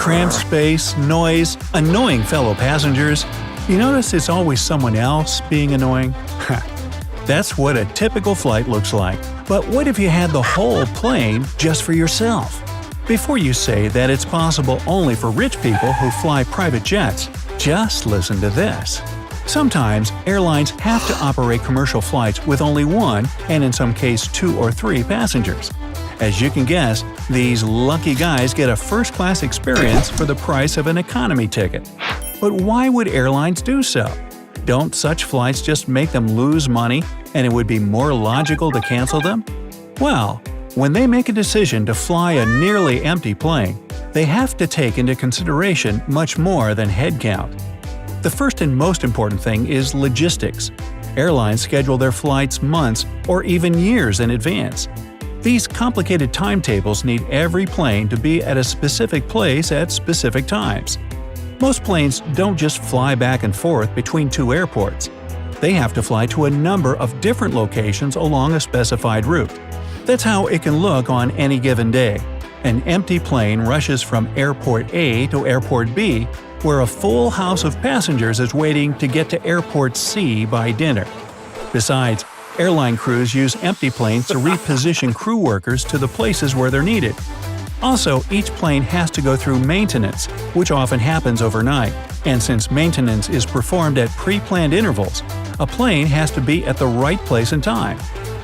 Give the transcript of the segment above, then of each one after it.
Cramped space, noise, annoying fellow passengers. You notice it's always someone else being annoying? That's what a typical flight looks like. But what if you had the whole plane just for yourself? Before you say that it's possible only for rich people who fly private jets, just listen to this. Sometimes, airlines have to operate commercial flights with only one, and in some cases 2 or 3 passengers. As you can guess, these lucky guys get a first-class experience for the price of an economy ticket. But why would airlines do so? Don't such flights just make them lose money, and it would be more logical to cancel them? Well, when they make a decision to fly a nearly empty plane, they have to take into consideration much more than headcount. The first and most important thing is logistics. Airlines schedule their flights months or even years in advance. These complicated timetables need every plane to be at a specific place at specific times. Most planes don't just fly back and forth between 2 airports. They have to fly to a number of different locations along a specified route. That's how it can look on any given day. An empty plane rushes from Airport A to Airport B, where a full house of passengers is waiting to get to Airport C by dinner. Besides, airline crews use empty planes to reposition crew workers to the places where they're needed. Also, each plane has to go through maintenance, which often happens overnight, and since maintenance is performed at pre-planned intervals, a plane has to be at the right place and time.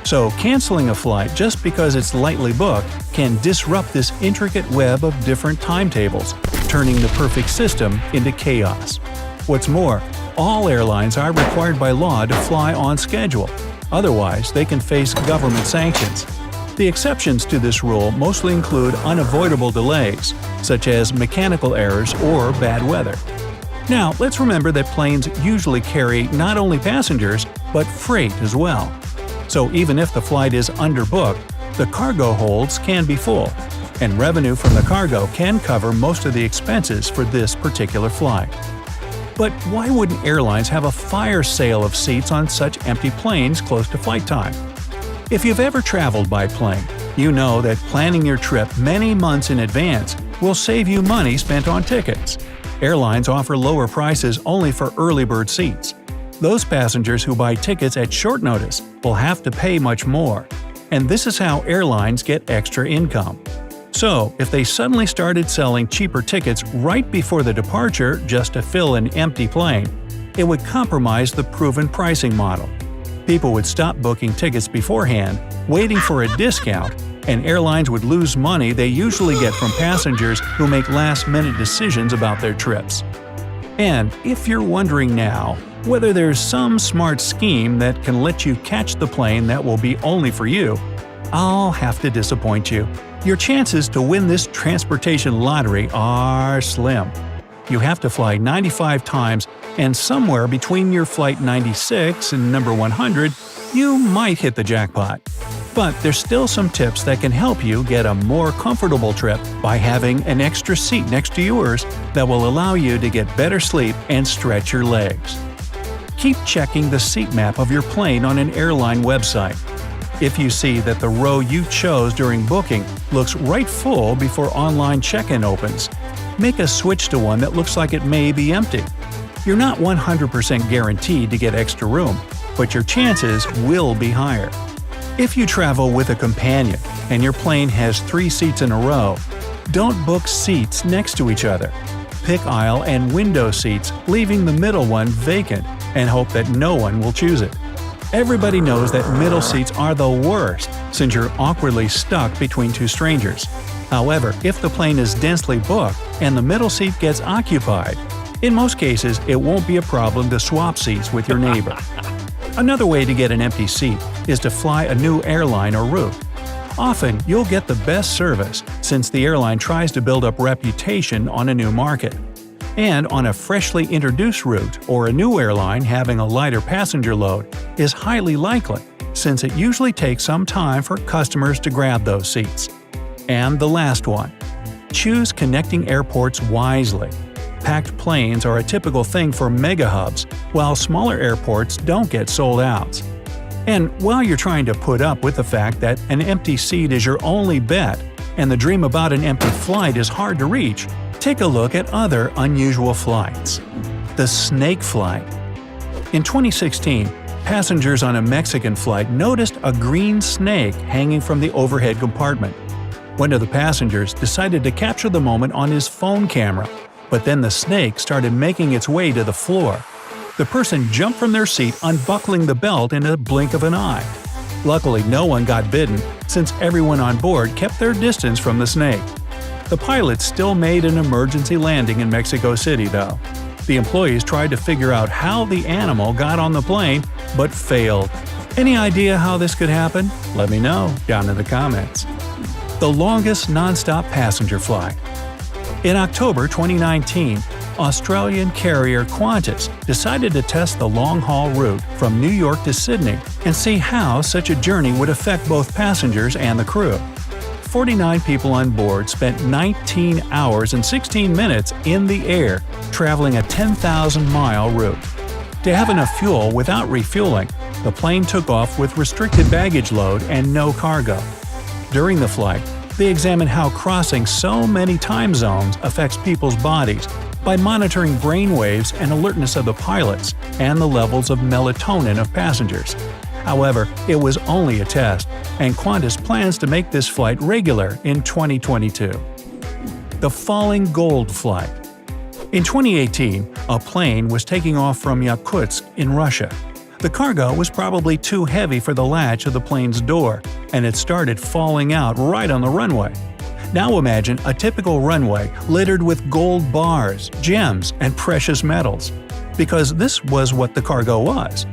So canceling a flight just because it's lightly booked can disrupt this intricate web of different timetables, turning the perfect system into chaos. What's more, all airlines are required by law to fly on schedule. Otherwise, they can face government sanctions. The exceptions to this rule mostly include unavoidable delays, such as mechanical errors or bad weather. Now, let's remember that planes usually carry not only passengers, but freight as well. So even if the flight is underbooked, the cargo holds can be full, and revenue from the cargo can cover most of the expenses for this particular flight. But why wouldn't airlines have a fire sale of seats on such empty planes close to flight time? If you've ever traveled by plane, you know that planning your trip many months in advance will save you money spent on tickets. Airlines offer lower prices only for early bird seats. Those passengers who buy tickets at short notice will have to pay much more, and this is how airlines get extra income. So, if they suddenly started selling cheaper tickets right before the departure just to fill an empty plane, it would compromise the proven pricing model. People would stop booking tickets beforehand, waiting for a discount, and airlines would lose money they usually get from passengers who make last-minute decisions about their trips. And if you're wondering now whether there's some smart scheme that can let you catch the plane that will be only for you, I'll have to disappoint you. Your chances to win this transportation lottery are slim. You have to fly 95 times, and somewhere between your flight 96 and number 100, you might hit the jackpot. But there's still some tips that can help you get a more comfortable trip by having an extra seat next to yours that will allow you to get better sleep and stretch your legs. Keep checking the seat map of your plane on an airline website. If you see that the row you chose during booking looks right full before online check-in opens, make a switch to one that looks like it may be empty. You're not 100% guaranteed to get extra room, but your chances will be higher. If you travel with a companion and your plane has 3 seats in a row, don't book seats next to each other. Pick aisle and window seats, leaving the middle one vacant, and hope that no one will choose it. Everybody knows that middle seats are the worst, since you're awkwardly stuck between 2 strangers. However, if the plane is densely booked and the middle seat gets occupied, in most cases it won't be a problem to swap seats with your neighbor. Another way to get an empty seat is to fly a new airline or route. Often, you'll get the best service since the airline tries to build up reputation on a new market. And on a freshly introduced route or a new airline having a lighter passenger load is highly likely, since it usually takes some time for customers to grab those seats. And the last one. Choose connecting airports wisely. Packed planes are a typical thing for mega hubs, while smaller airports don't get sold out. And while you're trying to put up with the fact that an empty seat is your only bet, and the dream about an empty flight is hard to reach, Take a look at other unusual flights. The snake flight. In 2016, passengers on a Mexican flight noticed a green snake hanging from the overhead compartment. One of the passengers decided to capture the moment on his phone camera, but then the snake started making its way to the floor. The person jumped from their seat, unbuckling the belt in a blink of an eye. Luckily, no one got bitten, since everyone on board kept their distance from the snake. The pilots still made an emergency landing in Mexico City, though. The employees tried to figure out how the animal got on the plane, but failed. Any idea how this could happen? Let me know down in the comments. The longest non-stop passenger flight. In October 2019, Australian carrier Qantas decided to test the long-haul route from New York to Sydney and see how such a journey would affect both passengers and the crew. 49 people on board spent 19 hours and 16 minutes in the air traveling a 10,000-mile route. To have enough fuel without refueling, the plane took off with restricted baggage load and no cargo. During the flight, they examined how crossing so many time zones affects people's bodies by monitoring brain waves and alertness of the pilots and the levels of melatonin of passengers. However, it was only a test, and Qantas plans to make this flight regular in 2022. The falling gold flight. In 2018, a plane was taking off from Yakutsk in Russia. The cargo was probably too heavy for the latch of the plane's door, and it started falling out right on the runway. Now imagine a typical runway littered with gold bars, gems, and precious metals. Because this was what the cargo was.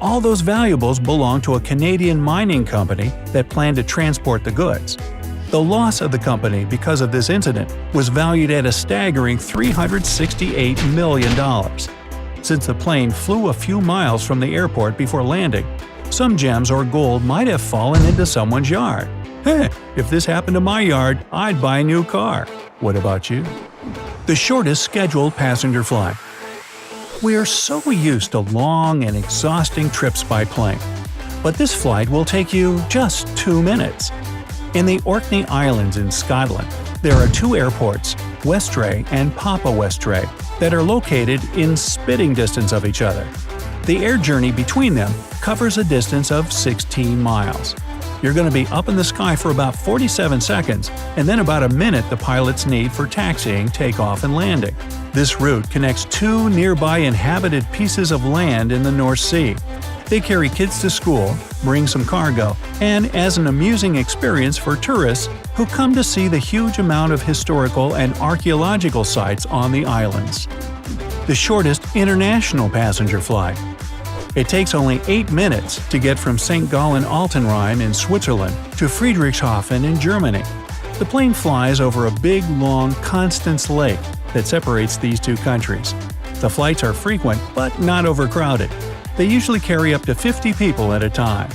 All those valuables belonged to a Canadian mining company that planned to transport the goods. The loss of the company because of this incident was valued at a staggering $368 million. Since the plane flew a few miles from the airport before landing, some gems or gold might have fallen into someone's yard. Hey, if this happened to my yard, I'd buy a new car. What about you? The shortest scheduled passenger flight. We are so used to long and exhausting trips by plane, but this flight will take you just 2 minutes. In the Orkney Islands in Scotland, there are two airports, Westray and Papa Westray, that are located in spitting distance of each other. The air journey between them covers a distance of 16 miles. You're going to be up in the sky for about 47 seconds, and then about a minute the pilots need for taxiing, takeoff, and landing. This route connects two nearby inhabited pieces of land in the North Sea. They carry kids to school, bring some cargo, and as an amusing experience for tourists who come to see the huge amount of historical and archaeological sites on the islands. The shortest international passenger flight. It takes only 8 minutes to get from St. Gallen Altenrhein in Switzerland to Friedrichshafen in Germany. The plane flies over a big, long Constance Lake that separates these two countries. The flights are frequent but not overcrowded. They usually carry up to 50 people at a time.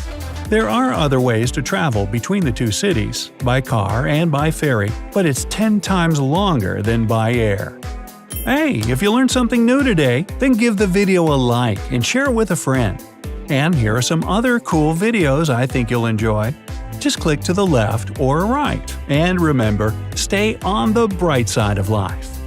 There are other ways to travel between the two cities, by car and by ferry, but it's 10 times longer than by air. Hey, if you learned something new today, then give the video a like and share it with a friend. And here are some other cool videos I think you'll enjoy. Just click to the left or right. And remember, stay on the bright side of life.